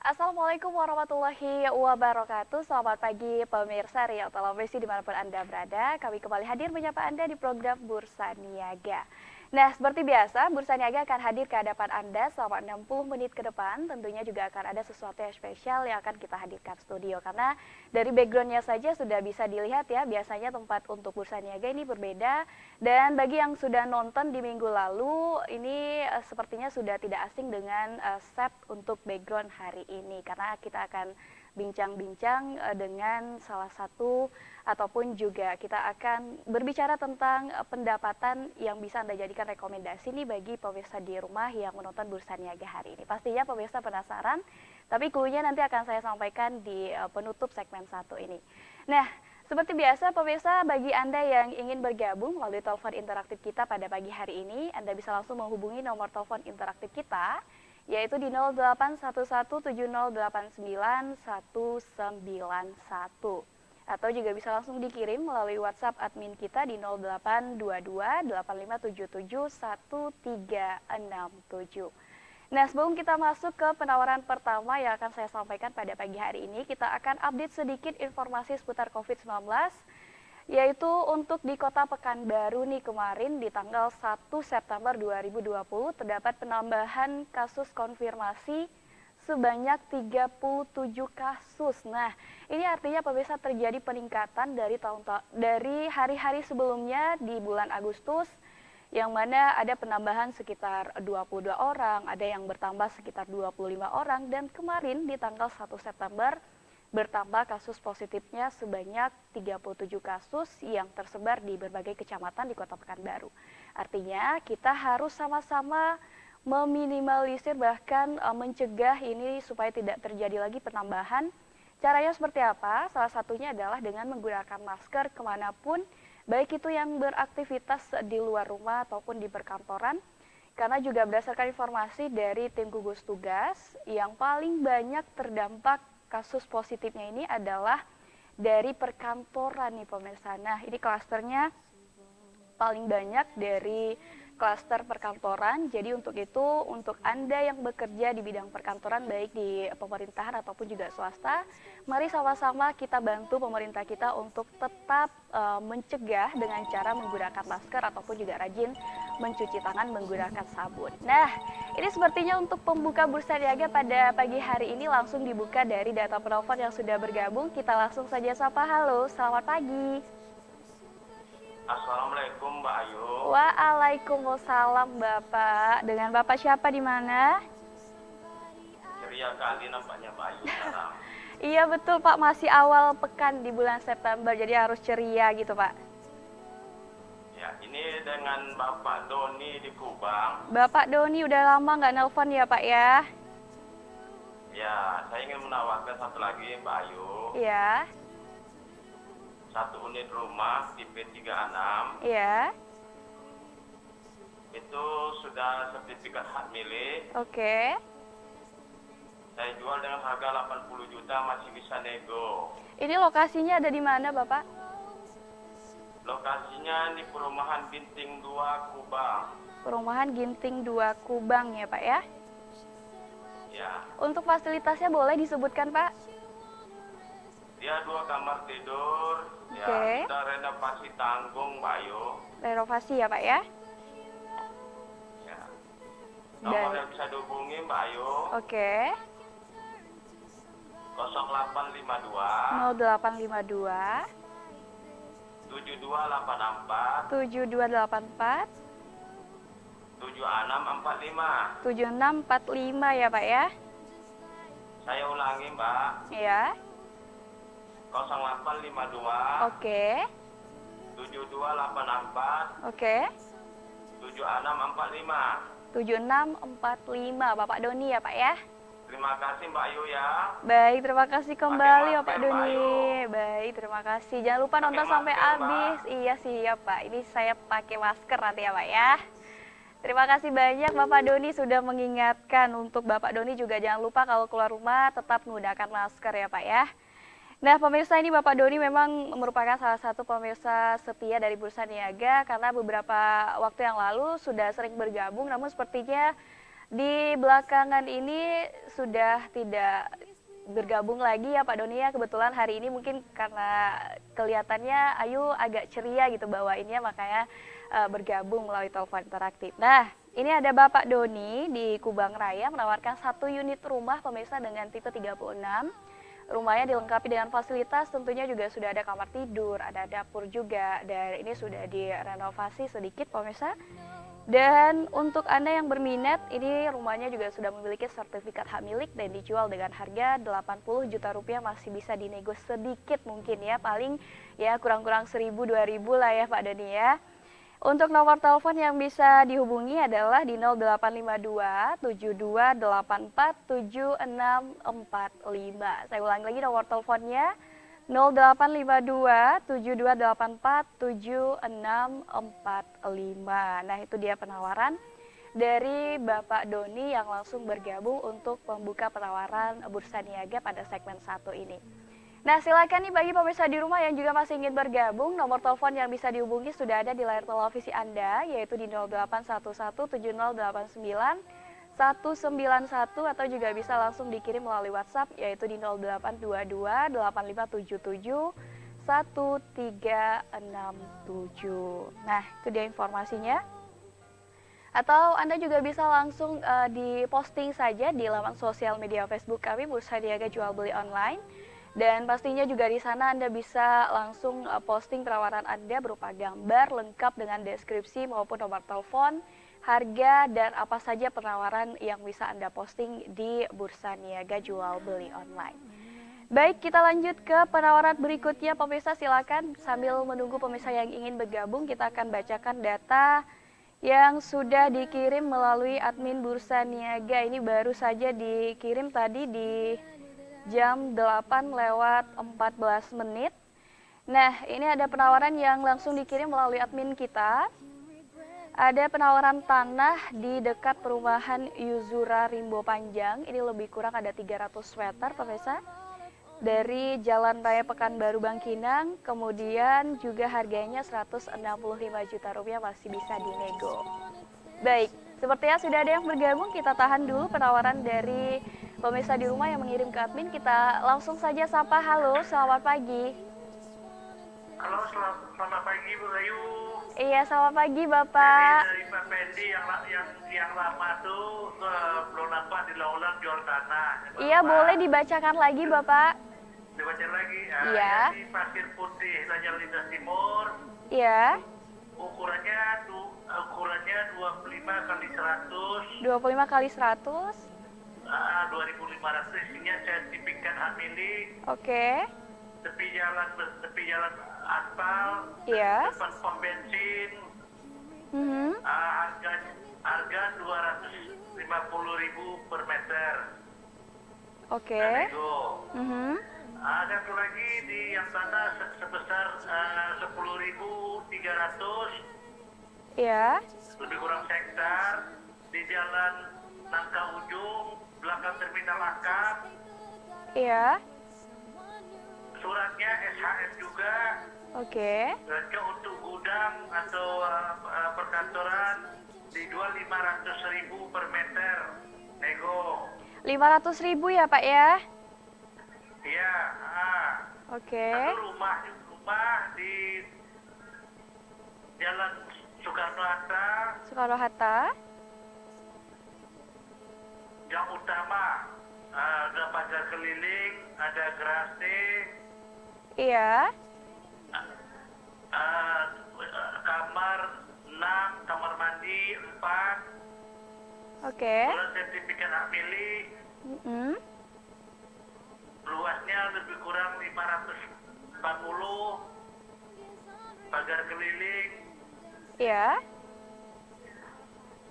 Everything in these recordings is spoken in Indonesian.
Assalamualaikum warahmatullahi wabarakatuh. Selamat pagi pemirsa Riau Televisi dimanapun Anda berada. Kami kembali hadir menyapa Anda di program Bursa Niaga. Nah, seperti biasa, Bursa Niaga akan hadir ke hadapan Anda selama 60 menit ke depan. Tentunya juga akan ada sesuatu yang spesial yang akan kita hadirkan studio. Karena dari backgroundnya saja sudah bisa dilihat ya, biasanya tempat untuk Bursa Niaga ini berbeda. Dan bagi yang sudah nonton di minggu lalu, ini sepertinya sudah tidak asing dengan set untuk background hari ini. Karena kita akan bincang-bincang dengan salah satu ataupun juga kita akan berbicara tentang pendapatan yang bisa Anda jadikan rekomendasi nih bagi pemirsa di rumah yang menonton Bursa Niaga hari ini. Pastinya pemirsa penasaran, tapi clue-nya nanti akan saya sampaikan di penutup segmen 1 ini. Nah, seperti biasa pemirsa, bagi Anda yang ingin bergabung melalui telepon interaktif kita pada pagi hari ini, Anda bisa langsung menghubungi nomor telepon interaktif kita, yaitu di 0811708991. Atau juga bisa langsung dikirim melalui WhatsApp admin kita di 0822-8577-1367. Nah, sebelum kita masuk ke penawaran pertama yang akan saya sampaikan pada pagi hari ini, kita akan update sedikit informasi seputar COVID-19, yaitu untuk di Kota Pekanbaru nih kemarin di tanggal 1 September 2020 terdapat penambahan kasus konfirmasi sebanyak 37 kasus. Nah, ini artinya pemirsa terjadi peningkatan dari hari-hari sebelumnya di bulan Agustus, yang mana ada penambahan sekitar 22 orang, ada yang bertambah sekitar 25 orang, dan kemarin di tanggal 1 September bertambah kasus positifnya sebanyak 37 kasus yang tersebar di berbagai kecamatan di Kota Pekanbaru. Artinya kita harus sama-sama meminimalisir bahkan mencegah ini supaya tidak terjadi lagi penambahan. Caranya seperti apa? Salah satunya adalah dengan menggunakan masker kemanapun, baik itu yang beraktivitas di luar rumah ataupun di perkantoran. Karena juga berdasarkan informasi dari tim gugus tugas, yang paling banyak terdampak kasus positifnya ini adalah dari perkantoran nih pemirsa. Nah, ini klasternya paling banyak dari klaster perkantoran. Jadi untuk itu, untuk Anda yang bekerja di bidang perkantoran baik di pemerintahan ataupun juga swasta, mari sama-sama kita bantu pemerintah kita untuk tetap mencegah dengan cara menggunakan masker ataupun juga rajin mencuci tangan menggunakan sabun. Nah, ini sepertinya untuk pembuka Bursa Niaga pada pagi hari ini langsung dibuka dari data penelpon yang sudah bergabung. Kita langsung saja sapa. Halo, selamat pagi. Assalamualaikum Mbak Ayu. Waalaikumsalam Bapak. Dengan Bapak siapa di mana? Ceria kali nampaknya Mbak Ayu sekarang. Iya betul Pak, masih awal pekan di bulan September, jadi harus ceria gitu Pak. Ya, ini dengan Bapak Doni di Kubang. Bapak Doni udah lama nggak nelpon ya Pak ya? Ya, saya ingin menawarkan satu lagi Mbak Ayu. Iya. Satu unit rumah tipe 36. Iya. Itu sudah sertifikat hak milik. Oke. Saya jual dengan harga 80 juta, masih bisa nego. Ini lokasinya ada di mana Bapak? Lokasinya di Perumahan Ginting 2 Kubang. Perumahan Ginting 2 Kubang ya Pak ya? Ya. Untuk fasilitasnya boleh disebutkan Pak? Dia 2 kamar tidur. Oke. Ya, sudah renovasi tanggung Mbak Ayu. Renovasi ya Pak ya? Ya. Nomor yang bisa dihubungi Mbak Ayu. Oke. 0852 0852 7284 7284 7645. 7645 ya Pak ya? Saya ulangi Mbak. Iya. 0852 Oke. 7284 Oke. 7645. 7645 Bapak Doni ya Pak ya? Terima kasih Mbak Ayu ya. Baik, terima kasih kembali Pakai Bapak masker, Mbak Doni. Ayu. Baik, terima kasih. Jangan lupa nonton Pakai sampai masker, habis. Mbak. Iya siap Pak. Ini saya pakai masker nanti ya Pak ya. Terima kasih banyak Bapak Doni sudah mengingatkan. Untuk Bapak Doni juga jangan lupa kalau keluar rumah tetap menggunakan masker ya Pak ya. Nah pemirsa, ini Bapak Doni memang merupakan salah satu pemirsa setia dari Bursa Niaga karena beberapa waktu yang lalu sudah sering bergabung, namun sepertinya Di belakangan ini sudah tidak bergabung lagi ya Pak Doni ya. Kebetulan hari ini mungkin karena kelihatannya Ayu agak ceria gitu bawainnya, makanya bergabung melalui telepon interaktif. Nah, ini ada Bapak Doni di Kubang Raya menawarkan 1 unit rumah pemirsa dengan tipe 36. Rumahnya dilengkapi dengan fasilitas, tentunya juga sudah ada kamar tidur, ada dapur juga, dan ini sudah direnovasi sedikit pemirsa. Dan untuk Anda yang berminat, ini rumahnya juga sudah memiliki sertifikat hak milik dan dijual dengan harga 80 juta rupiah, masih bisa dinego sedikit mungkin ya, paling ya kurang-kurang 1.000-2.000 lah ya Pak Doni ya. Untuk nomor telepon yang bisa dihubungi adalah di 0852 7284 7645. Saya ulangi lagi nomor teleponnya 0852 7284 7645. Nah, itu dia penawaran dari Bapak Doni yang langsung bergabung untuk membuka penawaran bursa niaga pada segmen 1 ini. Nah, silakan nih bagi pemirsa di rumah yang juga masih ingin bergabung, nomor telepon yang bisa dihubungi sudah ada di layar televisi Anda, yaitu di 0811 7089 191, atau juga bisa langsung dikirim melalui WhatsApp, yaitu di 0822 8577 1367. Nah, itu dia informasinya. Atau Anda juga bisa langsung diposting saja di laman sosial media Facebook kami, Bursa Niaga Jual Beli Online. Dan pastinya juga di sana Anda bisa langsung posting penawaran Anda berupa gambar lengkap dengan deskripsi maupun nomor telepon, harga, dan apa saja penawaran yang bisa Anda posting di Bursa Niaga Jual Beli Online. Baik, kita lanjut ke penawaran berikutnya pemirsa, silakan sambil menunggu pemirsa yang ingin bergabung, kita akan bacakan data yang sudah dikirim melalui admin Bursa Niaga. Ini baru saja dikirim tadi di jam 8:14 menit. Nah, ini ada penawaran yang langsung dikirim melalui admin kita. Ada penawaran tanah di dekat perumahan Yuzura Rimbo Panjang. Ini lebih kurang ada 300 meter pemirsa. Dari Jalan Raya Pekanbaru Bangkinang, kemudian juga harganya 165 juta rupiah, masih bisa dinego. Baik, sepertinya sudah ada yang bergabung, kita tahan dulu penawaran dari pemirsa di rumah yang mengirim ke admin. Kita langsung saja sapa. Halo, selamat pagi. Halo, selamat pagi Bu Ayu. Iya, selamat pagi Bapak. Dari Pak Pendi yang lama tuh belum nampak diulang jual tanah. Iya, boleh dibacakan lagi Bapak. Dibaca lagi. Iya. Di Pasir Putih, Raja Lintas Timur. Iya. Ukurannya 25 kali 100. 25 kali 100. 2.500, isinya sertifikat hak milik. Oke. Tepi jalan aspal. Iya. Depan pom bensin. Harga 250.000 per meter. Oke. Nego. Ada satu lagi di yang tanah sebesar 10.300. Iya. Lebih kurang hektar di Jalan Nangka Ujung, belakang terminal akap. Iya. Suratnya SHF juga. Oke. Harga untuk gudang atau perkantoran dijual 500.000 per meter. Nego. 500.000 ya Pak ya? Iya. Oke. Satu rumah di Jalan Soekarno-Hatta. Soekarno-Hatta. Yang utama ada pagar keliling, ada gerase. Iya. Kamar 6, kamar mandi 4. Oke. Surat sertifikat hak milik. Luasnya lebih kurang 540. Pagar keliling. Iya.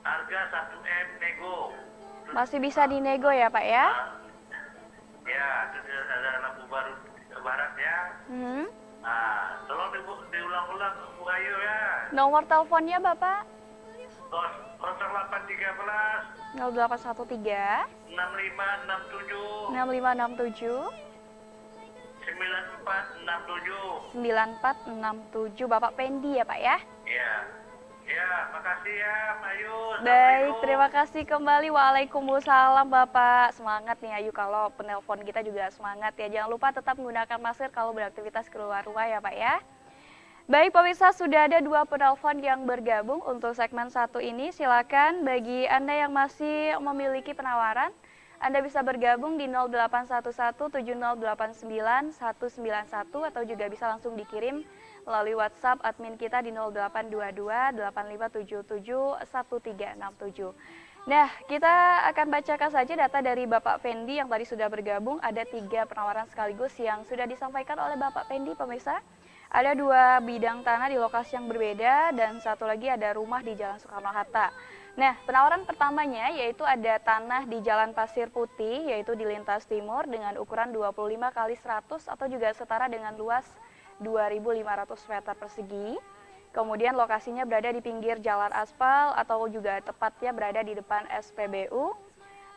Harga 1M nego. Masih bisa dinego ya Pak ya? Ya, ada lampu baru barat ya. Tolong diulang-ulang Bu Ayu ya. Nomor teleponnya Bapak? 0813 0813 6567 6567 9467. 9467. Bapak Pendi ya Pak ya? Iya. Ya, makasih ya, Pak Ayu. Baik, Assalamualaikum. terima kasih kembali. Waalaikumsalam Bapak. Semangat nih Ayu, kalau penelpon kita juga semangat ya. Jangan lupa tetap menggunakan masker kalau beraktivitas keluar rumah ya Pak ya. Baik pemirsa, sudah ada 2 penelpon yang bergabung untuk segmen 1 ini. Silakan bagi Anda yang masih memiliki penawaran, Anda bisa bergabung di 08117089 191 atau juga bisa langsung dikirim melalui WhatsApp admin kita di 0822 8577 1367. Nah, kita akan bacakan saja data dari Bapak Fendi yang tadi sudah bergabung. Ada 3 penawaran sekaligus yang sudah disampaikan oleh Bapak Fendi, pemirsa. Ada 2 bidang tanah di lokasi yang berbeda dan satu lagi ada rumah di Jalan Soekarno-Hatta. Nah, penawaran pertamanya yaitu ada tanah di Jalan Pasir Putih, yaitu di lintas timur dengan ukuran 25 kali 100 atau juga setara dengan luas 2.500 meter persegi. Kemudian lokasinya berada di pinggir jalan aspal atau juga tepatnya berada di depan SPBU.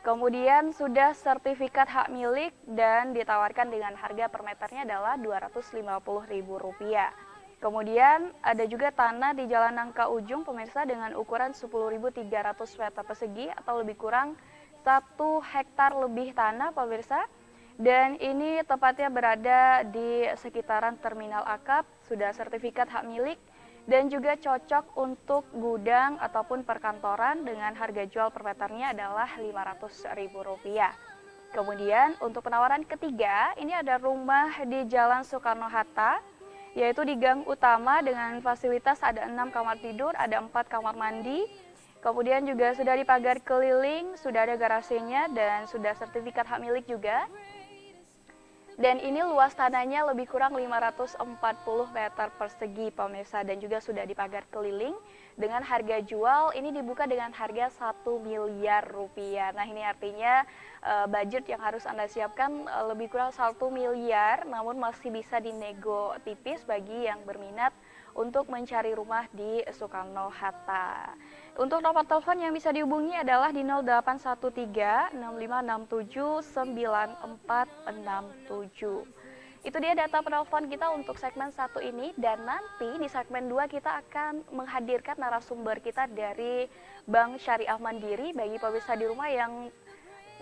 Kemudian sudah sertifikat hak milik dan ditawarkan dengan harga per meternya adalah Rp250.000. Kemudian ada juga tanah di Jalan Nangka Ujung pemirsa dengan ukuran 10.300 meter persegi atau lebih kurang 1 hektar lebih tanah pemirsa. Dan ini tepatnya berada di sekitaran Terminal Akap, sudah sertifikat hak milik dan juga cocok untuk gudang ataupun perkantoran dengan harga jual per meternya adalah Rp500.000. Kemudian untuk penawaran ketiga, ini ada rumah di Jalan Soekarno-Hatta, yaitu di gang utama dengan fasilitas ada 6 kamar tidur, ada 4 kamar mandi. Kemudian juga sudah dipagar keliling, sudah ada garasinya dan sudah sertifikat hak milik juga. Dan ini luas tanahnya lebih kurang 540 meter persegi pemirsa dan juga sudah dipagar keliling dengan harga jual ini dibuka dengan harga Rp1 miliar. Nah ini artinya budget yang harus Anda siapkan lebih kurang 1 miliar namun masih bisa dinego tipis bagi yang berminat untuk mencari rumah di Soekarno-Hatta. Untuk nomor telepon yang bisa dihubungi adalah di 0813-6567-9467. Itu dia data penelpon kita untuk segmen 1 ini dan nanti di segmen 2 kita akan menghadirkan narasumber kita dari Bank Syariah Mandiri bagi pemirsa di rumah yang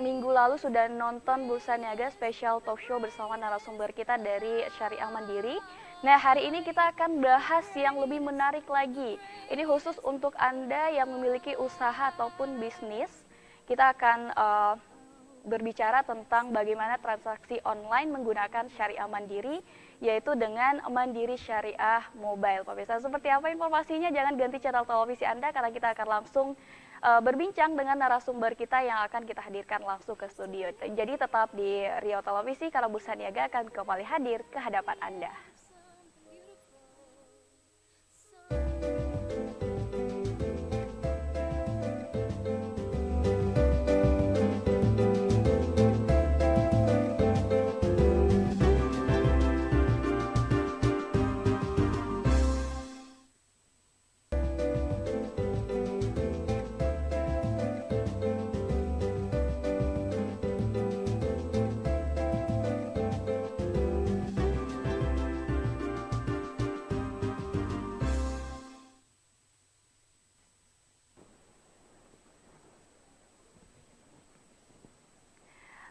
minggu lalu sudah nonton Bursa Niaga Special Talk Show bersama narasumber kita dari Syariah Mandiri. Nah, hari ini kita akan bahas yang lebih menarik lagi. Ini khusus untuk Anda yang memiliki usaha ataupun bisnis. Kita akan berbicara tentang bagaimana transaksi online menggunakan Syariah Mandiri, yaitu dengan Mandiri Syariah Mobile. Pemirsa, seperti apa informasinya? Jangan ganti channel televisi Anda karena kita akan langsung berbincang dengan narasumber kita yang akan kita hadirkan langsung ke studio. Jadi tetap di Riau Televisi karena Bursa Niaga akan kembali hadir ke hadapan Anda.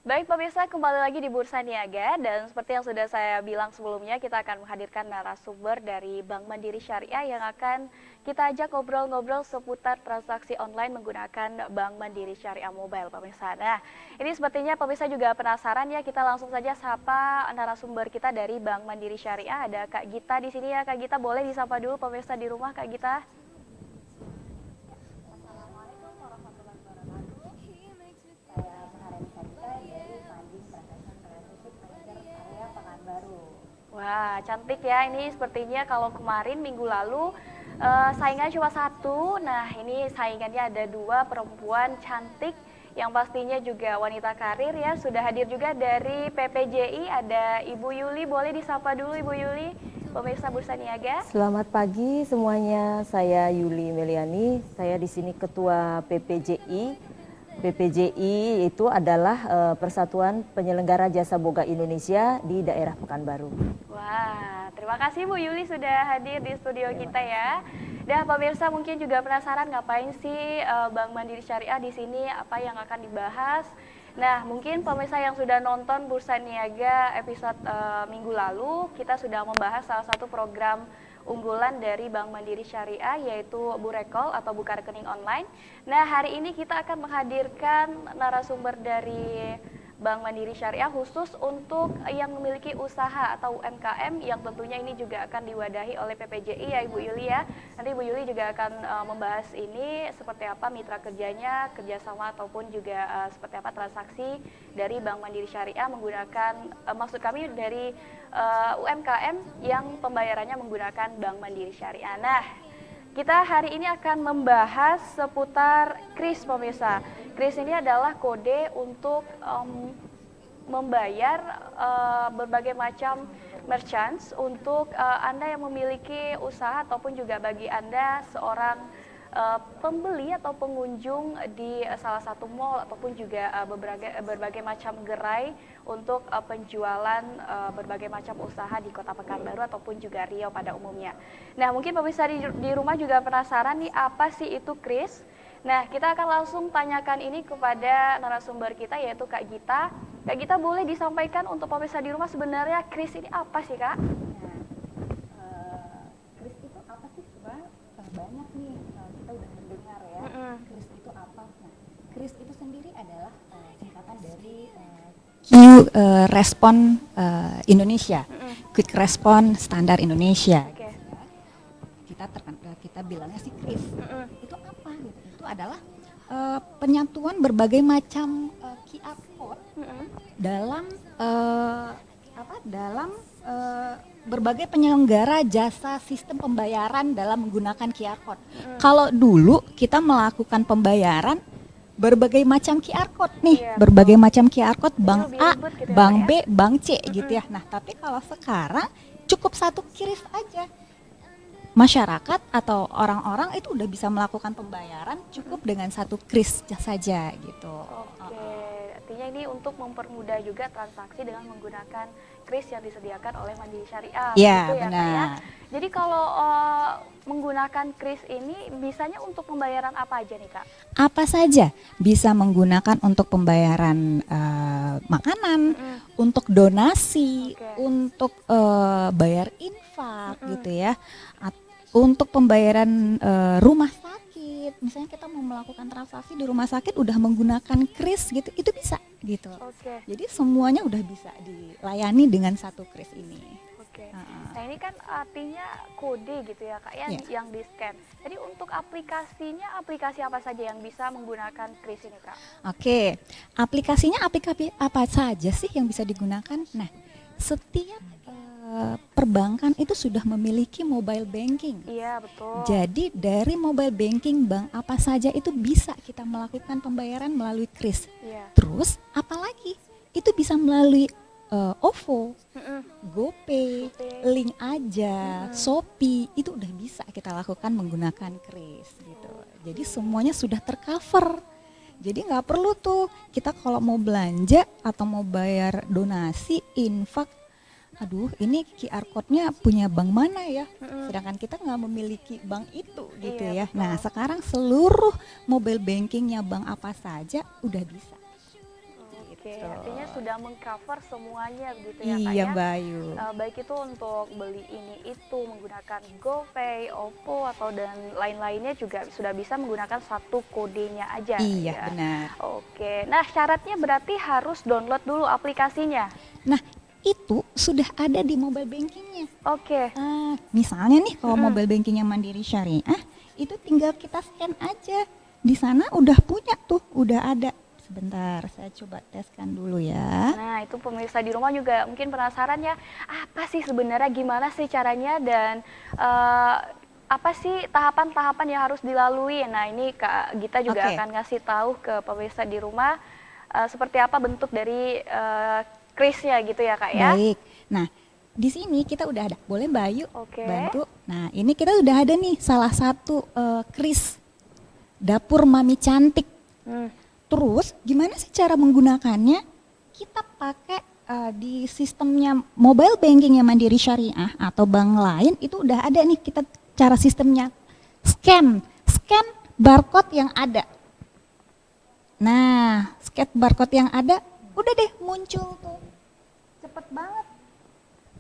Baik pemirsa, kembali lagi di Bursa Niaga dan seperti yang sudah saya bilang sebelumnya kita akan menghadirkan narasumber dari Bank Mandiri Syariah yang akan kita ajak ngobrol-ngobrol seputar transaksi online menggunakan Bank Mandiri Syariah Mobile pemirsa. Nah, ini sepertinya pemirsa juga penasaran ya, kita langsung saja sapa narasumber kita dari Bank Mandiri Syariah. Ada Kak Gita di sini ya. Kak Gita, boleh disapa dulu pemirsa di rumah Kak Gita? Wah, cantik ya. Ini sepertinya kalau kemarin minggu lalu saingan cuma 1. Nah, ini saingannya ada 2 perempuan cantik yang pastinya juga wanita karir ya. Sudah hadir juga dari PPJI ada Ibu Yuli. Boleh disapa dulu Ibu Yuli, pemirsa Bursa Niaga. Selamat pagi semuanya. Saya Yuli Meliani. Saya di sini Ketua PPJI. PPJI itu adalah Persatuan Penyelenggara Jasa Boga Indonesia di daerah Pekanbaru. Wah, terima kasih Bu Yuli sudah hadir di studio kita ya. Nah, pemirsa mungkin juga penasaran ngapain sih Bank Mandiri Syariah di sini, apa yang akan dibahas. Nah, mungkin pemirsa yang sudah nonton Bursa Niaga episode minggu lalu, kita sudah membahas salah satu program unggulan dari Bank Mandiri Syariah, yaitu Burekol atau buka rekening online. Nah, hari ini kita akan menghadirkan narasumber dari Bank Mandiri Syariah khusus untuk yang memiliki usaha atau UMKM yang tentunya ini juga akan diwadahi oleh PPJI ya Ibu Yuli ya. Nanti Ibu Yuli juga akan membahas ini seperti apa mitra kerjanya, kerjasama ataupun juga seperti apa transaksi dari Bank Mandiri Syariah menggunakan, maksud kami dari UMKM yang pembayarannya menggunakan Bank Mandiri Syariah. Nah, kita hari ini akan membahas seputar KRIS pemirsa. KRIS ini adalah kode untuk membayar berbagai macam merchants untuk Anda yang memiliki usaha ataupun juga bagi Anda seorang pembeli atau pengunjung di salah satu mall ataupun juga berbagai macam gerai untuk penjualan berbagai macam usaha di Kota Pekanbaru ataupun juga Riau pada umumnya. Nah, mungkin pemirsa di rumah juga penasaran nih apa sih itu KRIS? Nah, kita akan langsung tanyakan ini kepada narasumber kita yaitu Kak Gita. Kak Gita, boleh disampaikan untuk pemirsa di rumah sebenarnya KRIS ini apa sih, Kak? KRIS itu apa sih? Sebenarnya banyak nih kita udah mendengar ya. KRIS itu apa? Nah, KRIS itu sendiri adalah singkatan dari Respon Indonesia, Quick Response Standar Indonesia. Oke. Kita bilangnya sih KRIS. Itu apa? Gitu. Itu adalah penyatuan berbagai macam QR code dalam berbagai penyelenggara jasa sistem pembayaran dalam menggunakan QR code. Kalau dulu kita melakukan pembayaran berbagai macam QR code nih, berbagai macam QR code bank A, gitu bank ya, B, bank C gitu ya. Nah, tapi kalau sekarang cukup satu KRIS aja. Masyarakat atau orang-orang itu udah bisa melakukan pembayaran cukup dengan satu KRIS saja gitu. Oke, artinya ini untuk mempermudah juga transaksi dengan menggunakan KRIS yang disediakan oleh Mandiri Syariah. Iya, gitu ya, benar. Kak, ya? Jadi kalau menggunakan KRIS ini bisanya untuk pembayaran apa aja nih, Kak? Apa saja bisa menggunakan untuk pembayaran makanan, untuk donasi, untuk bayar infak gitu ya, untuk pembayaran rumah sakit. Misalnya kita mau melakukan transaksi di rumah sakit udah menggunakan KRIS gitu, itu bisa gitu. Oke. Jadi semuanya udah bisa dilayani dengan satu KRIS ini. Oke. Nah, ini kan artinya kode gitu ya, Kak, yang di-scan. Jadi untuk aplikasinya, aplikasi apa saja yang bisa menggunakan KRIS ini, Kak? Oke, aplikasinya aplikasi apa saja sih yang bisa digunakan? Nah, setiap perbankan itu sudah memiliki mobile banking. Iya, betul. Jadi dari mobile banking bank apa saja itu bisa kita melakukan pembayaran melalui KRIS. Iya. Terus apalagi? Itu bisa melalui OVO, GoPay, Link Aja, Shopee, itu udah bisa kita lakukan menggunakan KRIS gitu. Jadi semuanya sudah tercover. Jadi nggak perlu tuh kita kalau mau belanja atau mau bayar donasi, infak, aduh ini QR code-nya punya bank mana ya? Sedangkan kita nggak memiliki bank itu gitu ya. Betul. Nah sekarang seluruh mobile bankingnya bank apa saja udah bisa. Oke, artinya sudah mengcover semuanya begitu ya, Kak, Iya ya? Bayu. Baik itu untuk beli ini itu menggunakan GoPay, OVO atau dan lain-lainnya juga sudah bisa menggunakan satu kodenya aja. Iya ya. benar. Oke, nah syaratnya berarti harus download dulu aplikasinya. Nah itu sudah ada di mobile bankingnya. Oke. Misalnya nih kalau mobile bankingnya Mandiri Syariah itu tinggal kita scan aja. Di sana udah punya tuh, udah ada. Sebentar, saya coba teskan dulu ya. Nah, itu pemirsa di rumah juga mungkin penasaran ya, apa sih sebenarnya, gimana sih caranya dan apa sih tahapan-tahapan yang harus dilalui. Nah, ini Kak Gita juga akan ngasih tahu ke pemirsa di rumah seperti apa bentuk dari KRIS-nya gitu ya, Kak ya. Baik. Nah, di sini kita udah ada. Boleh Mbak Ayu bantu? Nah, ini kita udah ada nih salah satu KRIS Dapur Mami Cantik. Terus gimana sih cara menggunakannya? Kita pakai di sistemnya mobile bankingnya Mandiri Syariah atau bank lain itu udah ada nih kita cara sistemnya. scan barcode yang ada. Nah, scan barcode yang ada, udah deh muncul tuh, cepet banget.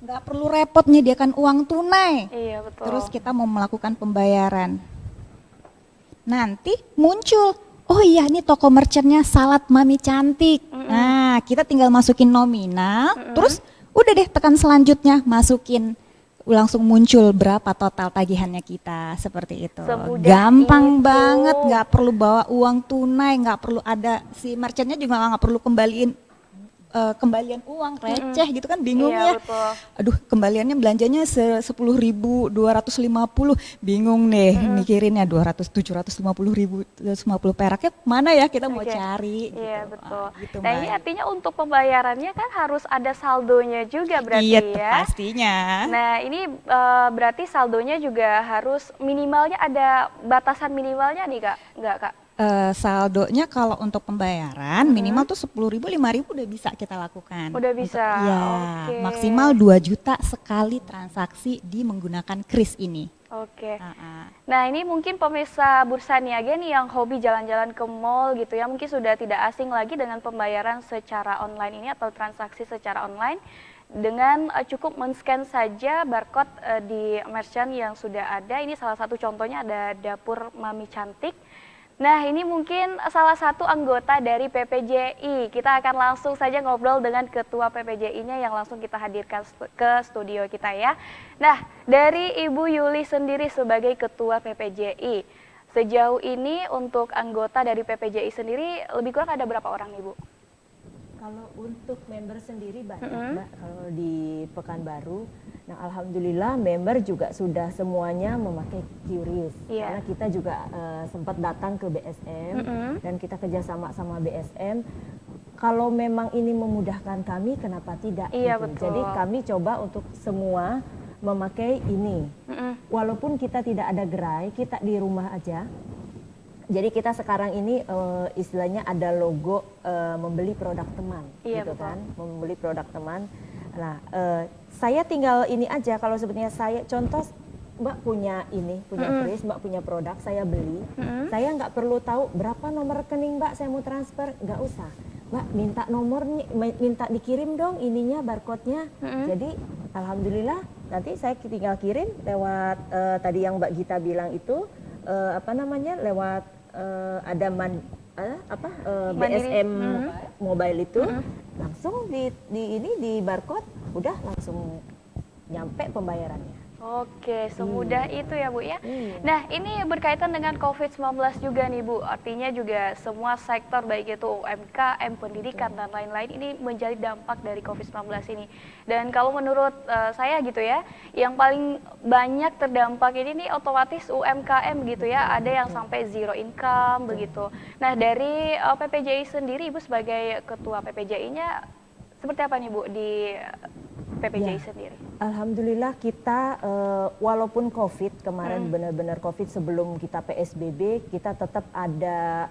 Nggak perlu repot menyediakan uang tunai. Iya, betul. Terus kita mau melakukan pembayaran. Nanti muncul, oh iya ini toko merchantnya Salad Mami Cantik. Nah, kita tinggal masukin nominal, terus udah deh tekan selanjutnya, masukin, langsung muncul berapa total tagihannya kita, seperti itu. Semudah Gampang itu. banget, nggak perlu bawa uang tunai, nggak perlu ada, si merchantnya juga nggak perlu kembalian uang receh gitu kan, bingung Iya, ya. betul. Aduh, kembaliannya belanjanya 10.250, bingung nih mikirinnya 750.000, 50 peraknya mana ya kita mau Oke. cari. Iya, gitu. betul. Gitu, Nah, Mbak. ini artinya untuk pembayarannya kan harus ada saldonya juga berarti Iya, ya. pastinya. Nah, ini berarti saldonya juga harus minimalnya ada batasan minimalnya nih, Kak? Enggak, Kak? Saldonya kalau untuk pembayaran minimal tuh 10.000, 5.000 udah bisa kita lakukan. Udah bisa, Iya, oke. maksimal 2 juta sekali transaksi di menggunakan kris ini. Oke. Ah. Nah, ini mungkin pemirsa Bursa Niaga nih yang hobi jalan-jalan ke mall gitu ya, mungkin sudah tidak asing lagi dengan pembayaran secara online ini atau transaksi secara online dengan cukup men-scan saja barcode di merchant yang sudah ada. Ini salah satu contohnya ada Dapur Mami Cantik. Nah, ini mungkin salah satu anggota dari PPJI. Kita akan langsung saja ngobrol dengan ketua PPJI-nya yang langsung kita hadirkan ke studio kita ya. Nah, dari Ibu Yuli sendiri sebagai ketua PPJI, sejauh ini untuk anggota dari PPJI sendiri lebih kurang ada berapa orang, Ibu? Kalau untuk member sendiri banyak, Mbak. Kalau di Pekanbaru, nah alhamdulillah member juga sudah semuanya memakai QRIS. Iya. Karena kita juga sempat datang ke BSM dan kita kerjasama sama BSM. Kalau memang ini memudahkan kami, kenapa tidak? Iya, gitu. betul. Jadi kami coba untuk semua memakai ini. Walaupun kita tidak ada gerai, kita di rumah aja. Jadi kita sekarang ini istilahnya ada logo membeli produk teman, Iya, gitu betul. kan, membeli produk teman. Nah, saya tinggal ini aja kalau sebetulnya saya contoh Mbak punya ini, punya kris, Mbak punya produk, saya beli, saya nggak perlu tahu berapa nomor rekening Mbak, saya mau transfer, nggak usah. Mbak minta nomornya, minta dikirim dong ininya, barcode-nya. Jadi alhamdulillah nanti saya tinggal kirim lewat tadi yang Mbak Gita bilang itu apa namanya lewat ada Mandiri. BSM mobile itu langsung di ini di barcode udah langsung nyampe pembayarannya. Oke, semudah itu ya Bu ya. Iya. Nah, ini berkaitan dengan COVID-19 juga nih Bu. Artinya juga semua sektor baik itu UMKM, pendidikan dan lain-lain ini menjadi dampak dari COVID-19 ini. Dan kalau menurut saya gitu ya, yang paling banyak terdampak ini nih otomatis UMKM gitu ya. Ada yang sampai zero income begitu. Nah, dari PPJI sendiri Ibu sebagai ketua PPJI-nya seperti apa nih Bu di PPJI Ya. sendiri? Alhamdulillah kita walaupun COVID kemarin benar-benar COVID sebelum kita PSBB kita tetap ada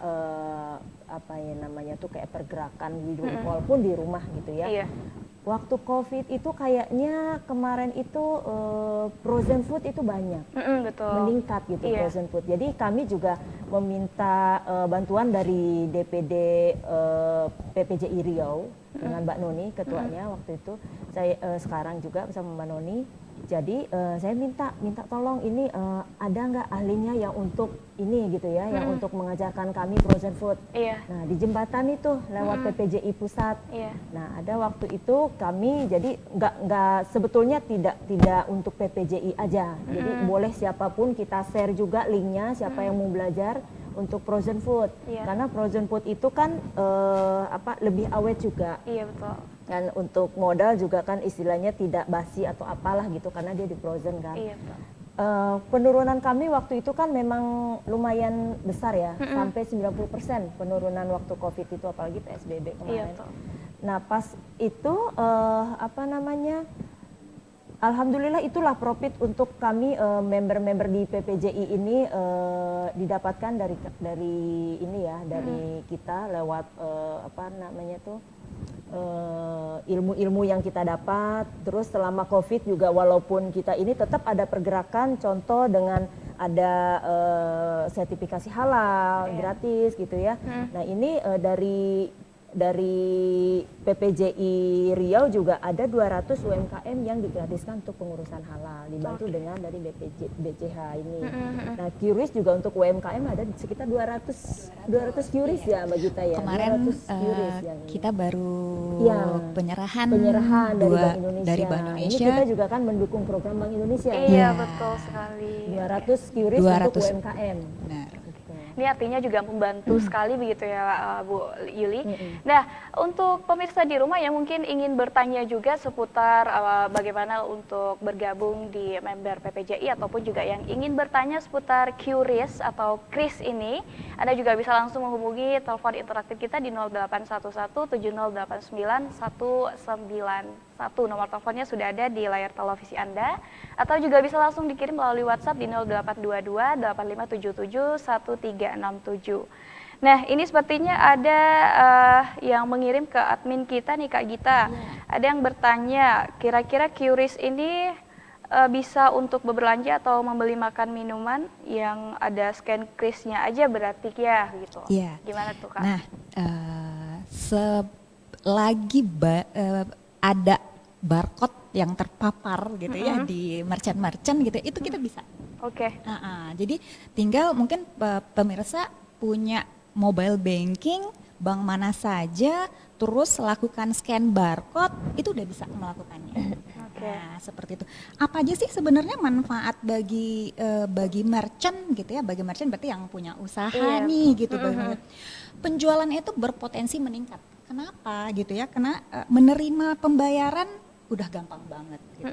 apa ya namanya tuh kayak pergerakan gitu walaupun di rumah gitu ya. Iya. Waktu COVID itu kayaknya kemarin itu frozen food itu banyak. Betul. Meningkat gitu Iya. frozen food. Jadi kami juga meminta bantuan dari DPD PPJI Riau dengan Mbak Noni ketuanya waktu itu. Saya sekarang juga bersama Mbak Noni. Jadi saya minta tolong ini ada nggak ahlinya yang untuk ini gitu ya, yang untuk mengajarkan kami frozen food. Iya. Nah di jembatan itu lewat PPJI pusat. Iya. Nah ada waktu itu kami jadi nggak sebetulnya tidak untuk PPJI aja. Jadi boleh siapapun kita share juga linknya siapa yang mau belajar untuk frozen food. Iya. Karena frozen food itu kan lebih awet juga. Iya betul. Dan untuk modal juga kan istilahnya tidak basi atau apalah gitu karena dia di frozen kan. Iya betul. Penurunan kami waktu itu kan memang lumayan besar ya, sampai 90% penurunan waktu COVID itu apalagi PSBB Iya kemarin. betul. Nah pas itu alhamdulillah itulah profit untuk kami member-member di PPJI ini didapatkan dari ini ya, dari kita lewat ilmu-ilmu yang kita dapat. Terus selama COVID juga walaupun kita ini tetap ada pergerakan, contoh dengan ada sertifikasi halal gratis gitu ya. Nah ini dari PPJI Riau juga ada 200 UMKM yang digratiskan untuk pengurusan halal, dibantu dengan dari BCH ini. Nah, QRIS juga untuk UMKM ada sekitar 200 QRIS ya Mbak Gita ya. Kemarin 200 QRIS yang kita baru penyerahan dari Bank Indonesia. Ini kita juga kan mendukung program Bank Indonesia. Iya, betul sekali. 200 QRIS untuk UMKM. Benar. Ini artinya juga membantu sekali begitu ya Bu Yuli. Nah, untuk pemirsa di rumah yang mungkin ingin bertanya juga seputar bagaimana untuk bergabung di member PPJI ataupun juga yang ingin bertanya seputar QRIS atau KRIS ini, Anda juga bisa langsung menghubungi telepon interaktif kita di 0811 7089 191. Nomor teleponnya sudah ada di layar televisi Anda, atau juga bisa langsung dikirim melalui WhatsApp di 0822 8577 1367. Nah, ini sepertinya ada yang mengirim ke admin kita nih Kak Gita. Ada yang bertanya, kira-kira QRIS ini bisa untuk berbelanja atau membeli makan minuman yang ada scan QRIS-nya aja berarti ya gitu. Iya. Gimana tuh Kak? Nah, selagi ada barcode yang terpapar gitu ya di merchant-merchant gitu, itu kita bisa. Oke. Jadi tinggal mungkin pemirsa punya mobile banking bank mana saja, terus lakukan scan barcode, itu udah bisa melakukannya. Nah, seperti itu. Apa aja sih sebenarnya manfaat bagi merchant gitu ya? Bagi merchant berarti yang punya usaha nih gitu. Penjualan itu berpotensi meningkat. Kenapa gitu ya? Karena menerima pembayaran udah gampang banget gitu.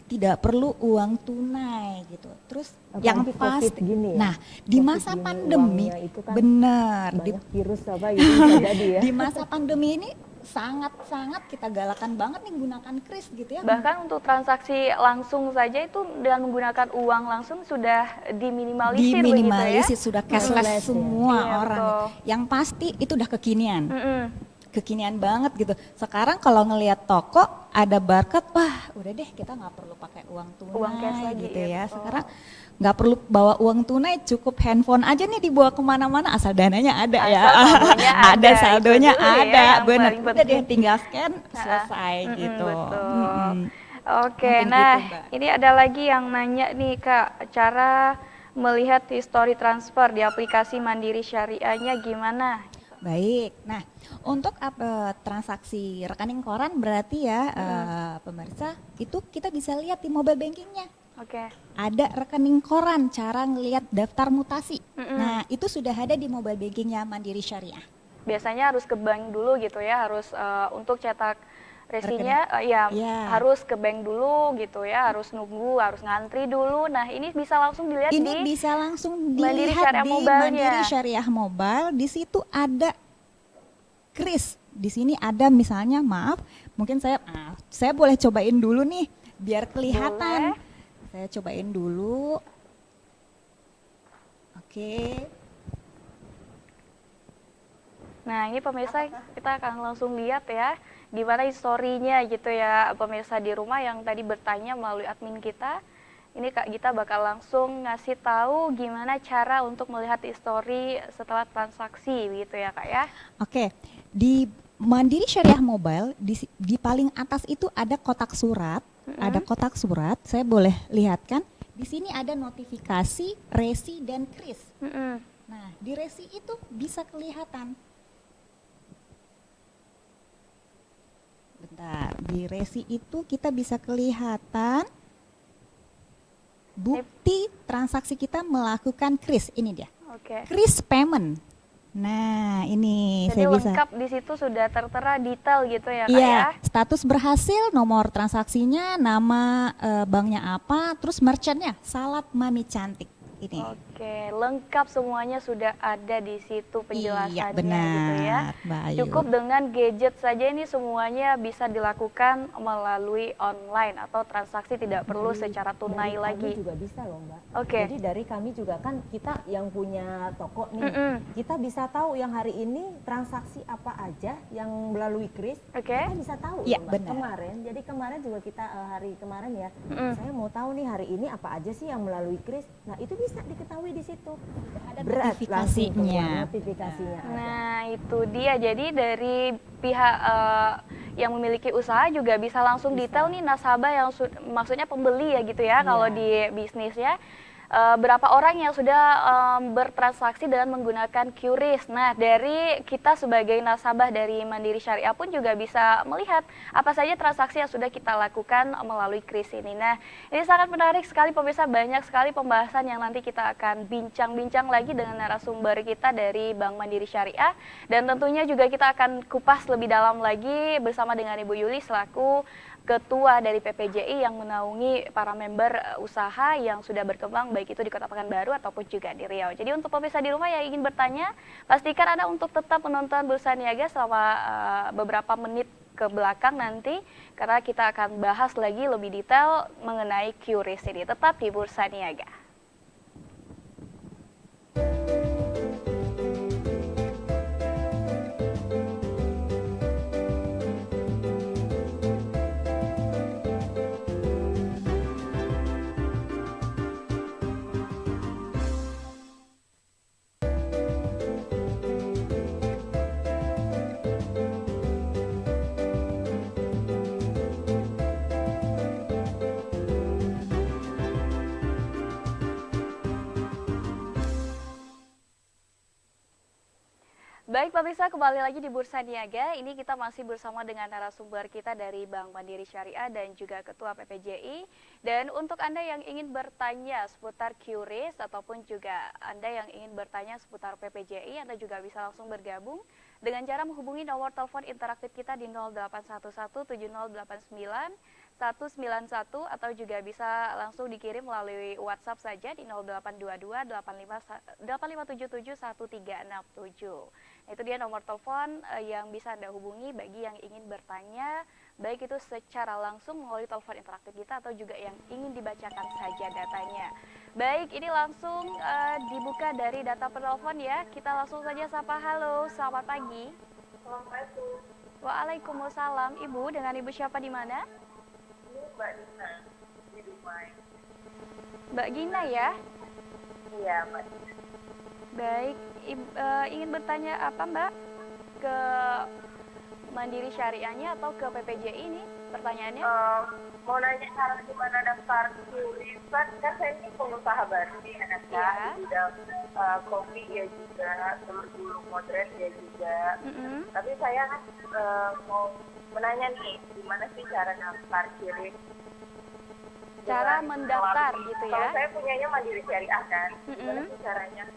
Tidak perlu uang tunai gitu. Terus yang pasti gini ya? Nah, di masa pandemi kan benar banyak virus apa gitu bisa jadi ya. di masa pandemi ini sangat kita galakan banget nih gunakan KRIS gitu ya. Bahkan untuk transaksi langsung saja itu dengan menggunakan uang langsung sudah diminimalisir begitu ya. Sudah cashless semua orang. Betul. Yang pasti itu udah kekinian. Kekinian banget gitu. Sekarang kalau ngelihat toko ada barcode, wah udah deh kita nggak perlu pakai uang tunai Uang cash lagi, gitu ya. betul. Sekarang nggak perlu bawa uang tunai, cukup handphone aja nih dibawa kemana-mana asal dananya ada ya. Saldonya ada saldonya itu dulu ya, ada, yang benar. paling Udah penting. deh tinggal scan selesai gitu. Betul. Oke, Mungkin nah gitu, Mbak. ini ada lagi yang nanya nih Kak, cara melihat histori transfer di aplikasi Mandiri Syariahnya gimana? Baik, nah untuk transaksi rekening koran berarti ya pemirsa itu kita bisa lihat di mobile bankingnya. Oke. Ada rekening koran, cara ngelihat daftar mutasi. Nah itu sudah ada di mobile bankingnya Mandiri Syariah. Biasanya harus ke bank dulu gitu ya, harus untuk cetak resinya harus ke bank dulu gitu ya, harus nunggu, harus ngantri dulu. Nah ini bisa langsung dilihat Ini di bisa langsung Mandiri dilihat Syariah di Mobile-nya. Mandiri Syariah Mobile. Di situ ada KRIS. Di sini ada misalnya, maaf, mungkin saya boleh cobain dulu nih biar kelihatan. Boleh. Saya cobain dulu. Oke. Nah ini pemirsa kita akan langsung lihat ya gimana historinya gitu ya pemirsa di rumah yang tadi bertanya melalui admin kita. Ini Kak Gita bakal langsung ngasih tahu gimana cara untuk melihat histori setelah transaksi gitu ya Kak ya. Oke, di Mandiri Syariah Mobile di paling atas itu ada kotak surat, Saya boleh lihatkan. Di sini ada notifikasi, resi dan KRIS. Nah, di resi itu bisa kelihatan. Bentar, di resi itu kita bisa kelihatan bukti transaksi kita melakukan KRIS. Ini dia. Oke. KRIS payment. Nah, ini Jadi saya bisa. lengkap di situ sudah tertera detail gitu ya Kak Iya, ya. status berhasil, nomor transaksinya, nama banknya apa, terus merchantnya Salat Mami Cantik. Ini. Oke, lengkap semuanya sudah ada di situ penjelasannya benar, gitu ya. Mbak Ayu. Cukup dengan gadget saja ini semuanya bisa dilakukan melalui online atau transaksi tidak perlu secara tunai dari lagi. Kami juga bisa loh Mbak. Oke. Jadi dari kami juga kan kita yang punya toko nih, kita bisa tahu yang hari ini transaksi apa aja yang melalui kris. Oke. Kita bisa tahu Iya, loh, Mbak. benar. Jadi kemarin juga kita hari kemarin ya, saya mau tahu nih hari ini apa aja sih yang melalui kris. Nah itu bisa diketahui di situ. Ada Berat langsung notifikasinya. keluar notifikasinya. ada. Nah, itu dia. Jadi dari pihak yang memiliki usaha juga bisa langsung detail nih nasabah yang maksudnya pembeli ya gitu ya kalau Iya. di bisnis ya. Berapa orang yang sudah bertransaksi dengan menggunakan QRIS. Nah, dari kita sebagai nasabah dari Mandiri Syariah pun juga bisa melihat apa saja transaksi yang sudah kita lakukan melalui QRIS ini. Nah, ini sangat menarik sekali pemirsa, banyak sekali pembahasan yang nanti kita akan bincang-bincang lagi dengan narasumber kita dari Bank Mandiri Syariah. Dan tentunya juga kita akan kupas lebih dalam lagi bersama dengan Ibu Yuli selaku Ketua dari PPJI yang menaungi para member usaha yang sudah berkembang baik itu di Kota Pekanbaru ataupun juga di Riau. Jadi untuk pemirsa di rumah yang ingin bertanya, pastikan Anda untuk tetap menonton Bursa Niaga selama beberapa menit ke belakang nanti karena kita akan bahas lagi lebih detail mengenai QRIS ini. Tetap di Bursa Niaga. Baik pemirsa, kembali lagi di Bursa Niaga. Ini kita masih bersama dengan narasumber kita dari Bank Mandiri Syariah dan juga Ketua PPJI. Dan untuk Anda yang ingin bertanya seputar QRIS ataupun juga Anda yang ingin bertanya seputar PPJI, Anda juga bisa langsung bergabung dengan cara menghubungi nomor telepon interaktif kita di 0811-7089-191 atau juga bisa langsung dikirim melalui WhatsApp saja di 0822 8577 1367. Itu dia nomor telepon yang bisa Anda hubungi bagi yang ingin bertanya, baik itu secara langsung melalui telepon interaktif kita atau juga yang ingin dibacakan saja datanya. Baik, ini langsung dibuka dari data penelpon ya. Kita langsung saja sapa. Halo, selamat pagi. Assalamualaikum. Waalaikumsalam. Ibu, dengan Ibu siapa di mana? Ini Mbak Dina di Dumai. Mbak Gina ya? Iya, Mbak Dina. Baik, ingin bertanya apa Mbak? Ke Mandiri Syariahnya atau ke PPJI ini pertanyaannya? Mau nanya cara gimana daftar QRIS, kan saya ini pengusaha baru nih anaknya Iya. di bidang kopi ya juga, telur gulung modern ya juga. Tapi saya mau menanya nih, gimana sih cara daftar QRIS? Cara mendaftar melalui- gitu Kalau ya? saya punyanya Mandiri Syariah kan, gimana sih caranya?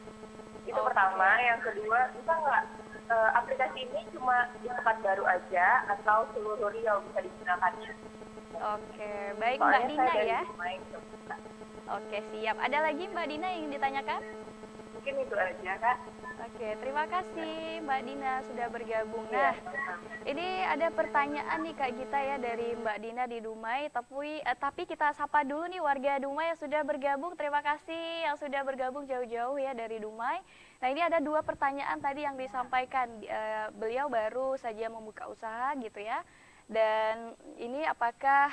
Itu Oke. pertama. Yang kedua, bisa nggak aplikasi ini cuma di Pekanbaru aja atau seluruh Riau bisa digunakannya? Oke, baik Mbak Soalnya Dina saya dari ya. Dumai, Jogja. Oke, siap. Ada lagi Mbak Dina yang ingin ditanyakan? Mungkin itu aja, Kak. Oke, terima kasih Mbak Dina sudah bergabung. Iya, Nah, ini ada pertanyaan nih Kak Gita ya dari Mbak Dina di Dumai. Tapi kita sapa dulu nih warga Dumai yang sudah bergabung. Terima kasih yang sudah bergabung jauh-jauh ya dari Dumai. Nah, ini ada dua pertanyaan tadi yang disampaikan. Beliau baru saja membuka usaha gitu ya. Dan ini apakah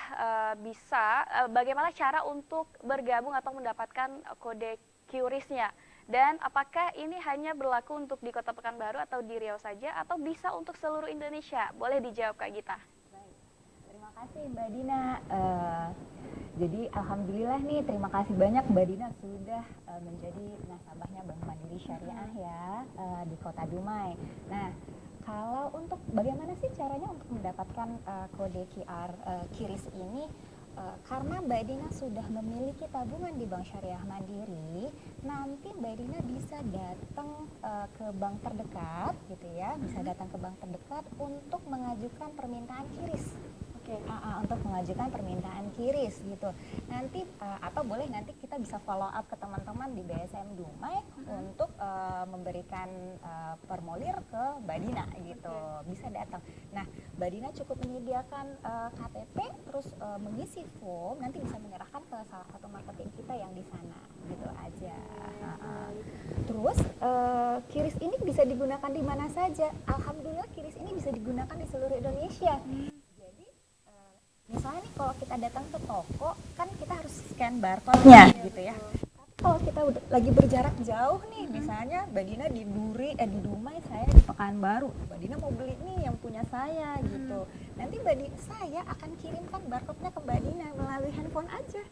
bagaimana cara untuk bergabung atau mendapatkan kode QRIS-nya? Dan apakah ini hanya berlaku untuk di Kota Pekanbaru atau di Riau saja atau bisa untuk seluruh Indonesia? Boleh dijawab Kak Gita. Terima kasih Mbak Dina. Jadi alhamdulillah nih, terima kasih banyak Mbak Dina sudah menjadi nasabahnya Bank Mandiri Syariah ya di Kota Dumai. Nah, kalau untuk bagaimana sih caranya untuk mendapatkan kode QR QRIS ini? Karena Mbak Dina sudah memiliki tabungan di Bank Syariah Mandiri, nanti Mbak Dina bisa datang ke bank terdekat gitu ya, bisa datang ke bank terdekat untuk mengajukan permintaan QRIS. Oke. Untuk mengajukan permintaan QRIS gitu. Nanti boleh nanti kita bisa follow up ke teman-teman di BSM Dumai untuk memberikan formulir ke Mbak Dina gitu. Bisa datang. Nah, Mbak Dina cukup menyediakan KTP terus mengisi form, nanti bisa menyerahkan ke salah satu marketing kita yang di sana gitu aja. Terus QRIS ini bisa digunakan di mana saja. Alhamdulillah QRIS ini bisa digunakan di seluruh Indonesia. Jadi misalnya nih kalau kita datang ke toko kan kita harus scan barcode-nya gitu ya. Tapi kalau kita udah lagi berjarak jauh nih, misalnya Mbak Dina di di Dumai, saya di Pekanbaru. Mbak Dina mau beli nih yang punya saya gitu. Nanti saya akan kirimkan barcode-nya ke Mbak Dina melalui handphone aja.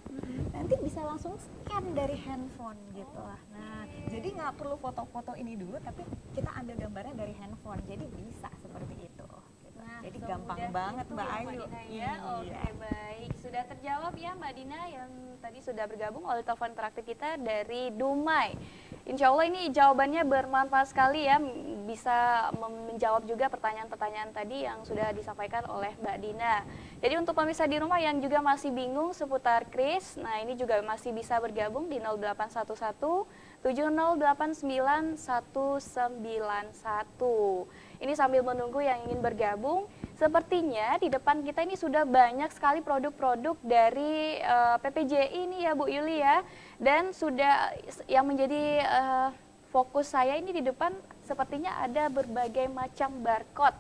Nanti bisa langsung scan dari handphone gitu lah. Nah, jadi nggak perlu foto-foto ini dulu, tapi kita ambil gambarnya dari handphone. Jadi bisa seperti itu. Gitu. Nah, Jadi semudah gampang banget itu Mbak ya, Ayu. Mbak Dina, ya. Oke, baik. Sudah terjawab ya Mbak Dina yang tadi sudah bergabung oleh telepon interaktif kita dari Dumai. Insya Allah ini jawabannya bermanfaat sekali ya, bisa menjawab juga pertanyaan-pertanyaan tadi yang sudah disampaikan oleh Mbak Dina. Jadi untuk pemirsa di rumah yang juga masih bingung seputar QRIS, nah ini juga masih bisa bergabung di 0811 7089 191. Ini sambil menunggu yang ingin bergabung. Sepertinya di depan kita ini sudah banyak sekali produk-produk dari PPJI ini ya Bu Yuli ya. Dan sudah yang menjadi fokus saya ini di depan sepertinya ada berbagai macam barcode.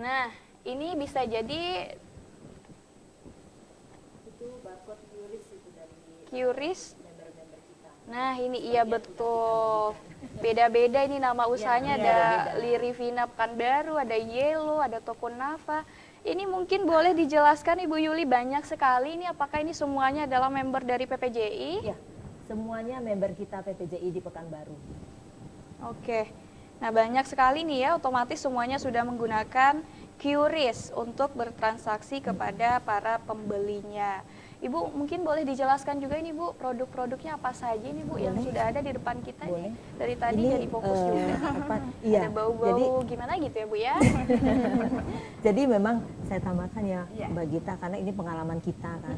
Nah, ini bisa jadi Itu barcode QRIS itu dari QRIS. member-member kita. Nah, ini iya betul. Beda-beda ini nama usahanya, ada Lirivina Pekanbaru, ada Yellow, ada Toko Nafa. Ini mungkin boleh dijelaskan Ibu Yuli, banyak sekali ini, apakah ini semuanya adalah member dari PPJI? Ya, semuanya member kita PPJI di Pekanbaru. Oke, nah banyak sekali nih ya, otomatis semuanya sudah menggunakan QRIS untuk bertransaksi kepada para pembelinya. Ibu mungkin boleh dijelaskan juga ini Bu, produk-produknya apa saja ini Bu yang sudah ada di depan kita nih. Dari tadi Ini, jadi fokus juga. iya, Ada bau-bau gimana gitu ya Bu ya? Jadi memang saya tambahkan ya Mbak Gita, karena ini pengalaman kita kan.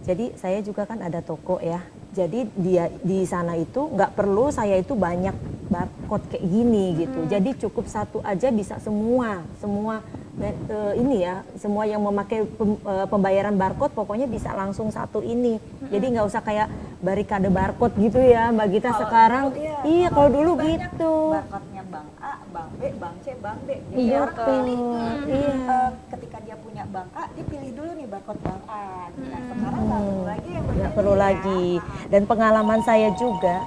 Jadi saya juga kan ada toko ya. Jadi dia di sana itu nggak perlu saya itu banyak barcode kayak gini gitu. Jadi cukup satu aja bisa semua ini ya, semua yang memakai pembayaran barcode pokoknya bisa langsung satu ini. Jadi nggak usah kayak barikade barcode gitu ya Mbak Gita sekarang. Iya, kalau dulu gitu. Barcode-nya Bank A, Bank B, Bank C, Bank D. Jadi Iya, orang pilih. Iya. Ketika dia punya Bank A, dia pilih dulu nih barcode Bank A. Nah, sekarang nggak perlu lagi yang Nggak perlu lagi. Dan pengalaman saya juga,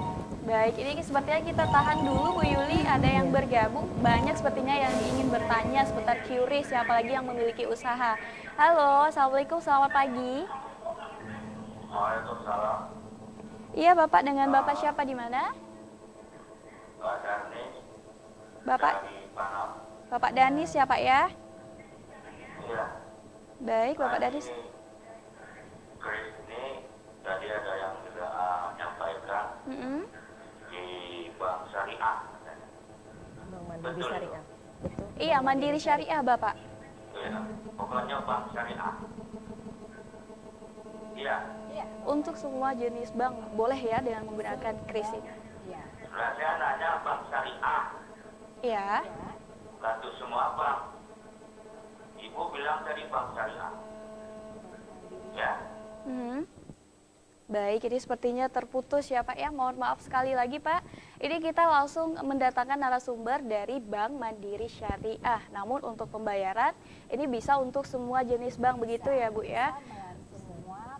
Baik, ini sepertinya kita tahan dulu Bu Yuli, ada yang bergabung, banyak sepertinya yang ingin bertanya seputar QRIS ya, apalagi yang memiliki usaha. Halo, Assalamualaikum, selamat pagi. Waalaikumsalam. Iya Bapak, dengan Bapak siapa di mana? Pak Dani Bapak, dari Panam. Bapak Danis ya Pak ya? Iya. Baik, Bapak Danis. Kris ini tadi ada yang juga menyampaikan Mm-mm. di Bank Syariah. Bank Mandiri Betul. Syariah. Betul. Iya, Mandiri Syariah Bapak. Iya. Pokoknya Bank Syariah. Iya. Untuk semua jenis bank, boleh ya dengan menggunakan QRIS ini? Sebenarnya saya nanya Bank Syariah. Iya. Untuk semua bank. Ibu bilang tadi Bank Syariah. Ya. Mhm. Baik, ini sepertinya terputus ya Pak ya, mohon maaf sekali lagi Pak. Ini kita langsung mendatangkan narasumber dari Bank Mandiri Syariah. Namun untuk pembayaran, ini bisa untuk semua jenis bank begitu ya Bu ya? Semua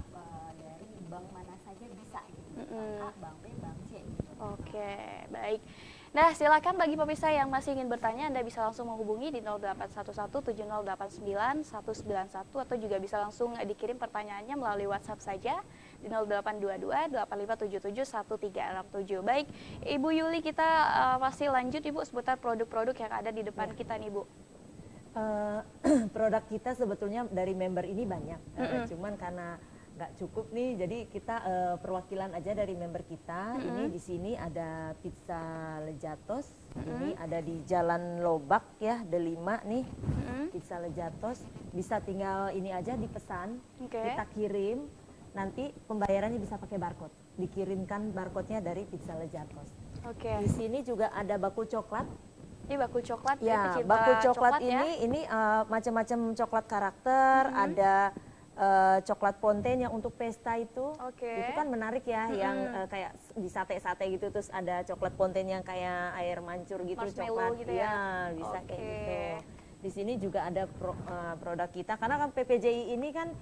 dari bank mana saja bisa gitu. Mm-mm. Bank A, Bank B, Bank C. Gitu. Oke, baik. Nah, silakan bagi pemirsa yang masih ingin bertanya, Anda bisa langsung menghubungi di 0811 7089 191 atau juga bisa langsung dikirim pertanyaannya melalui WhatsApp saja di 0822 8577 1367. Baik, Ibu Yuli, kita masih lanjut Ibu seputar produk-produk yang ada di depan kita nih Bu. Produk kita sebetulnya dari member ini banyak, cuman karena nggak cukup nih, jadi kita perwakilan aja dari member kita. Ini di sini ada pizza Lejatos, ini ada di Jalan Lobak ya, D5 nih, pizza Lejatos. Bisa tinggal ini aja dipesan, kita kirim, nanti pembayarannya bisa pakai barcode, dikirimkan barcode-nya dari pizza Lejatos. Di sini juga ada bakul coklat. Ini bakul coklat Ya, pecinta bakul coklat ya? ini macam-macam coklat karakter, ada coklat fonten yang untuk pesta itu. Itu kan menarik ya, yang kayak di sate-sate gitu, terus ada coklat fonten yang kayak air mancur gitu, Marshmallow coklat. gitu ya? Bisa kayak gitu. Di sini juga ada produk kita, karena kan PPJI ini kan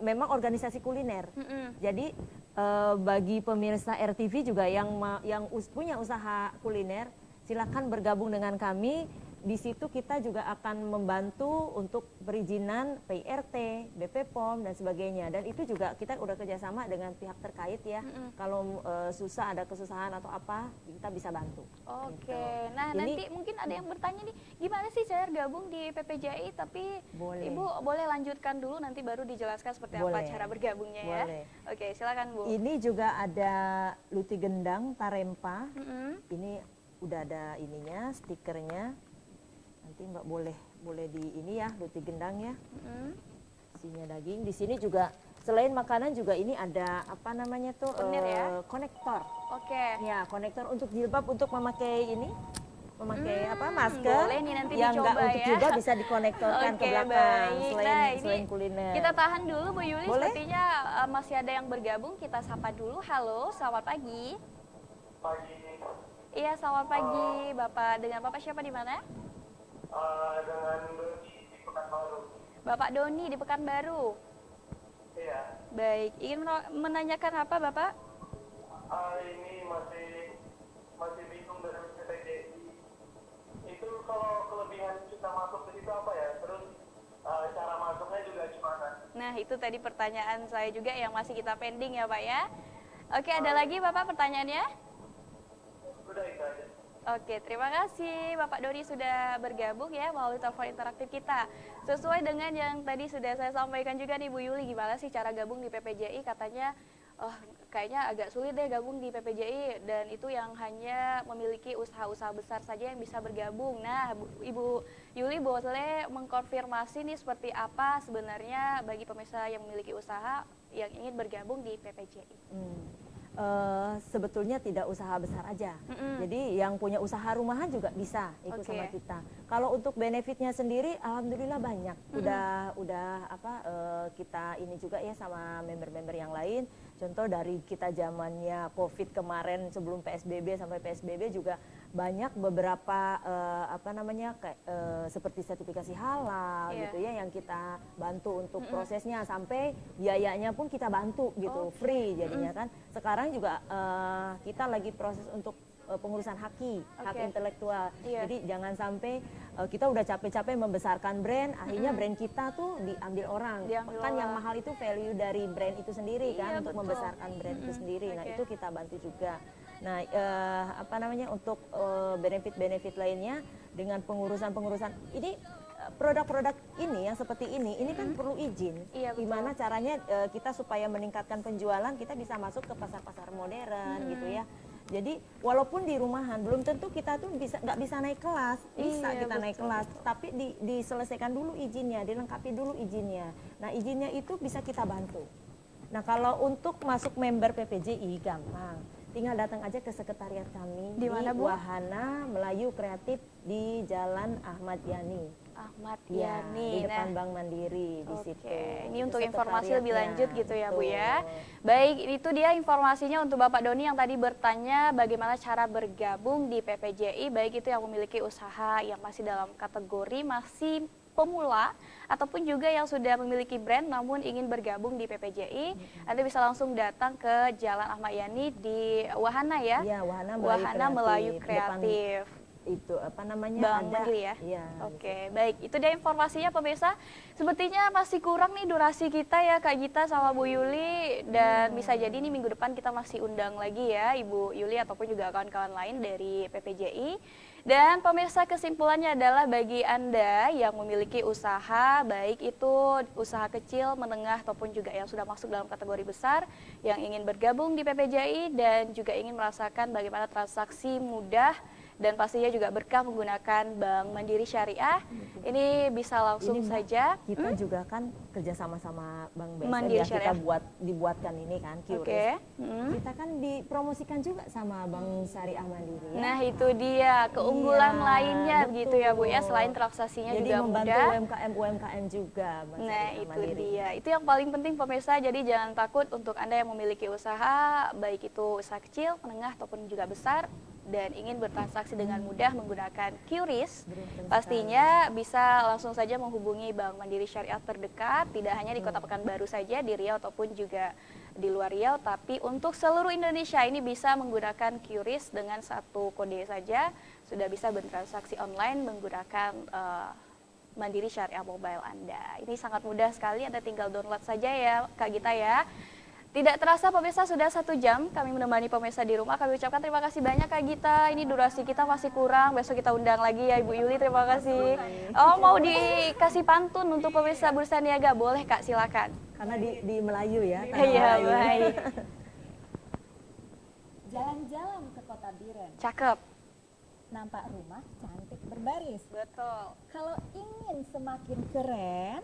memang organisasi kuliner. Jadi bagi pemirsa RTV juga yang punya usaha kuliner, silakan bergabung dengan kami. Di situ kita juga akan membantu untuk perizinan PIRT, BP POM dan sebagainya. Dan itu juga kita udah kerjasama dengan pihak terkait ya. Kalau susah, ada kesusahan atau apa, kita bisa bantu. Gitu. Nah Ini, nanti mungkin ada yang bertanya nih, gimana sih cara gabung di PPJI? Tapi Boleh. Ibu boleh lanjutkan dulu, nanti baru dijelaskan seperti apa Boleh. cara bergabungnya ya. Boleh. Oke, silakan Bu. Ini juga ada luti gendang Tarempa. Ini udah ada ininya, stikernya. Nanti Mbak boleh di ini ya, luti gendang ya. Isinya daging. Di sini juga selain makanan juga ini ada apa namanya tuh Souvenir ya? konektor. Ya, Ya, konektor untuk jilbab, untuk memakai ini, memakai apa masker. boleh nih nanti yang dicoba nggak untuk ya. jilbab bisa dikonektorkan ke belakang. Baik. Selain Nah, ini kuliner. kita tahan dulu Bu Yuli, Boleh? sepertinya masih ada yang bergabung. Kita sapa dulu. Halo, selamat pagi. Pagi. Iya, selamat pagi Bapak. Dengan Bapak siapa di mana? Dengan Doni di Pekanbaru. Bapak Doni di Pekanbaru. Iya. Baik, ingin menanyakan apa Bapak? Ini masih bingung dengan PPJI. Itu kalau kelebihan kita masuk ke situ apa ya? Terus cara masuknya juga gimana? Nah, itu tadi pertanyaan saya juga yang masih kita pending ya Pak ya. Oke, ada lagi Bapak pertanyaannya? Udah itu aja. Oke, terima kasih Bapak Doni sudah bergabung ya melalui telepon interaktif kita. Sesuai dengan yang tadi sudah saya sampaikan juga nih Bu Yuli, gimana sih cara gabung di PPJI? Katanya, kayaknya agak sulit deh gabung di PPJI, dan itu yang hanya memiliki usaha-usaha besar saja yang bisa bergabung. Nah, Ibu Yuli boleh mengkonfirmasi nih seperti apa sebenarnya bagi pemirsa yang memiliki usaha yang ingin bergabung di PPJI? Sebetulnya tidak usaha besar aja. Jadi yang punya usaha rumahan juga bisa ikut sama kita. Kalau untuk benefitnya sendiri, alhamdulillah banyak. Udah kita ini juga ya sama member-member yang lain. Contoh dari kita zamannya COVID kemarin sebelum PSBB sampai PSBB juga banyak beberapa seperti sertifikasi halal gitu ya yang kita bantu untuk prosesnya, sampai biayanya pun kita bantu gitu, free jadinya kan. Sekarang juga kita lagi proses untuk pengurusan hak intelektual. Jadi jangan sampai kita udah capek-capek membesarkan brand, akhirnya brand kita tuh diambil orang. Kan yang mahal itu value dari brand itu sendiri kan, untuk membesarkan brand itu sendiri. Nah, itu kita bantu juga. Nah, untuk benefit-benefit lainnya dengan pengurusan ini, produk-produk ini yang seperti ini kan perlu izin. Gimana caranya kita supaya meningkatkan penjualan, kita bisa masuk ke pasar-pasar modern gitu ya. Jadi walaupun di rumahan belum tentu kita tuh nggak bisa naik kelas, bisa kita naik kelas, tapi diselesaikan dulu izinnya, dilengkapi dulu izinnya. Nah, izinnya itu bisa kita bantu. Nah, kalau untuk masuk member PPJI gampang, tinggal datang aja ke sekretariat kami di Wahana Melayu Kreatif di Jalan Ahmad Yani. Di depan Bank Mandiri di situ. Ini untuk informasi lebih lanjut gitu ya Bu ya. Baik, itu dia informasinya untuk Bapak Doni yang tadi bertanya bagaimana cara bergabung di PPJI, baik itu yang memiliki usaha yang masih dalam kategori masih pemula ataupun juga yang sudah memiliki brand namun ingin bergabung di PPJI. Anda bisa langsung datang ke Jalan Ahmad Yani di Wahana ya. Iya, Wahana Melayu Kreatif. itu apa namanya Bank Mandiri ya? Iya. Oke, baik. Itu dia informasinya pemirsa. Sepertinya masih kurang nih durasi kita ya Kak Gita sama Bu Yuli. Dan bisa jadi nih minggu depan kita masih undang lagi ya Ibu Yuli ataupun juga kawan-kawan lain dari PPJI. Dan pemirsa, kesimpulannya adalah bagi Anda yang memiliki usaha, baik itu usaha kecil, menengah ataupun juga yang sudah masuk dalam kategori besar, yang ingin bergabung di PPJI dan juga ingin merasakan bagaimana transaksi mudah dan pastinya juga berkah menggunakan Bank Mandiri Syariah. Ini bisa langsung Ini, Mbak, saja. kita juga kan kerja sama Bank BSN Mandiri ya, kita Syariah. dibuatkan ini kan QRIS. Oke. Kita kan dipromosikan juga sama Bank Syariah Mandiri ya. Nah itu dia keunggulan Iya, lainnya begitu ya Bu ya, betul. selain transaksinya Jadi juga membantu mudah. UMKM juga Bank Nah Syariah itu Mandiri. dia, itu yang paling penting pemirsa. Jadi jangan takut untuk Anda yang memiliki usaha, baik itu usaha kecil, menengah ataupun juga besar, dan ingin bertransaksi dengan mudah menggunakan QRIS, Beruntung pastinya bisa langsung saja menghubungi Bank Mandiri Syariah terdekat, tidak hanya di Kota Pekanbaru saja, di Riau ataupun juga di luar Riau, tapi untuk seluruh Indonesia ini bisa menggunakan QRIS dengan satu kode saja, sudah bisa bertransaksi online menggunakan Mandiri Syariah Mobile Anda. Ini sangat mudah sekali, Anda tinggal download saja ya Kak Gita ya. Tidak terasa pemirsa sudah 1 jam kami menemani pemirsa di rumah. Kami ucapkan terima kasih banyak Kak Gita. Ini durasi kita masih kurang. Besok kita undang lagi ya Ibu Yuli. Terima kasih. Oh mau dikasih pantun untuk pemirsa Bursa Niaga? Boleh Kak, silakan. Karena di Melayu ya. tanah Iya Melayu. baik. Jalan-jalan ke Kota Biren, Cakep. nampak rumah cantik berbaris. Betul. Kalau ingin semakin keren,